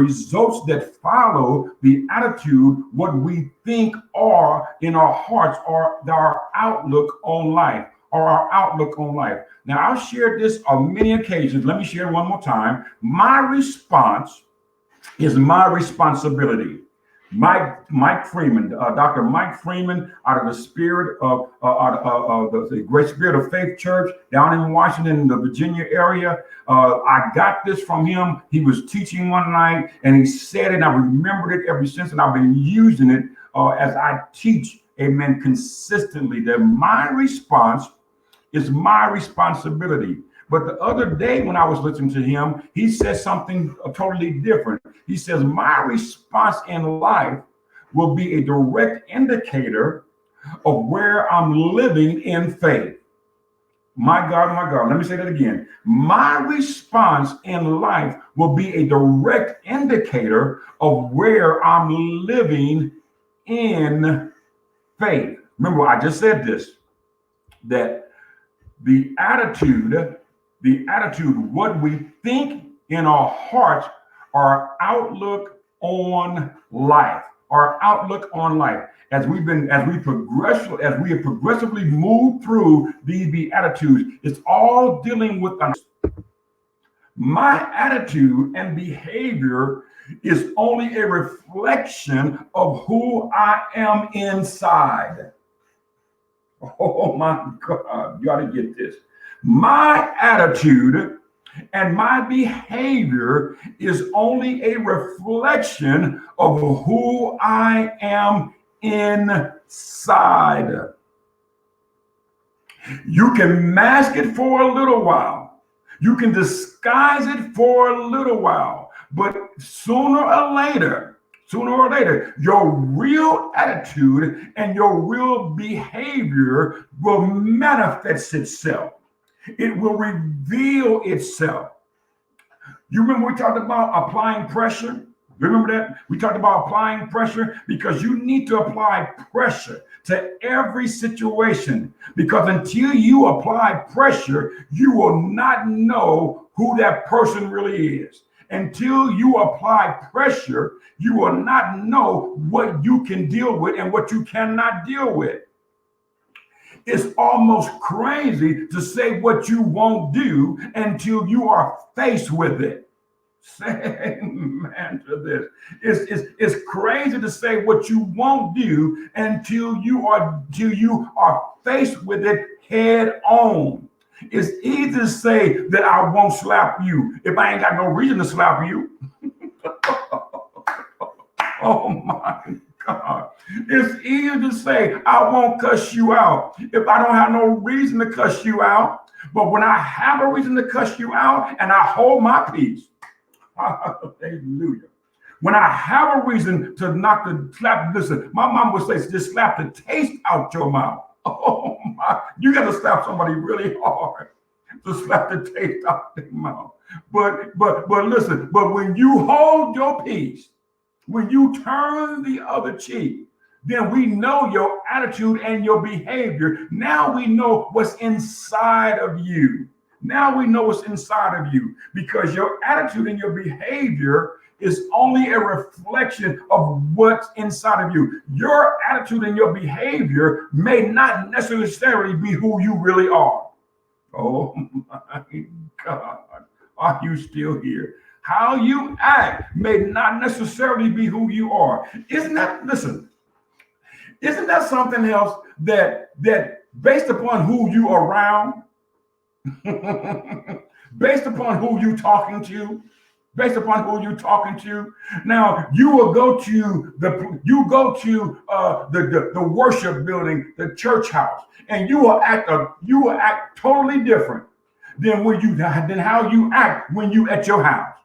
results that follow the attitude, what we think are in our hearts, are our outlook on life, or our outlook on life. Now, I've shared this on many occasions. Let me share it one more time. My response is my responsibility. Mike Freeman, Dr. Mike Freeman, out of the Spirit of the Great Spirit of Faith Church down in Washington, in the Virginia area. I got this from him. He was teaching one night, and he said it. And I remembered it ever since, and I've been using it as I teach. Amen. Consistently, that my response is my responsibility. But the other day when I was listening to him, he said something totally different. He says, my response in life will be a direct indicator of where I'm living in faith. My God, let me say that again. My response in life will be a direct indicator of where I'm living in faith. Remember, I just said this, that the attitude, what we think in our hearts, our outlook on life, As we have progressively moved through these Beatitudes, it's all dealing with us. My attitude and behavior is only a reflection of who I am inside. Oh my God, you ought to get this. My attitude and my behavior is only a reflection of who I am inside. You can mask it for a little while. You can disguise it for a little while, but sooner or later, your real attitude and your real behavior will manifest itself. It will reveal itself. You remember we talked about applying pressure? Remember that? We talked about applying pressure, because you need to apply pressure to every situation, because until you apply pressure, you will not know who that person really is. Until you apply pressure, you will not know what you can deal with and what you cannot deal with. It's almost crazy to say what you won't do until you are faced with it. Say amen to this. It's crazy to say what you won't do until you are faced with it head on. It's easy to say that I won't slap you if I ain't got no reason to slap you. Oh my God. It's easy to say I won't cuss you out if I don't have no reason to cuss you out. But when I have a reason to cuss you out and I hold my peace, hallelujah. When I have a reason to slap, listen, my mom would say, just slap the taste out your mouth. Oh my, you got to slap somebody really hard to slap the taste out their mouth. But listen, but when you hold your peace, when you turn the other cheek, then we know your attitude and your behavior. Now we know what's inside of you. Now we know what's inside of you, because your attitude and your behavior is only a reflection of what's inside of you. Your attitude and your behavior may not necessarily be who you really are. Oh my God, are you still here? How you act may not necessarily be who you are. Isn't that something else that based upon who you are around, based upon who you talking to, now you will go to the worship building, the church house, and you will act totally different than how you act when you at your house.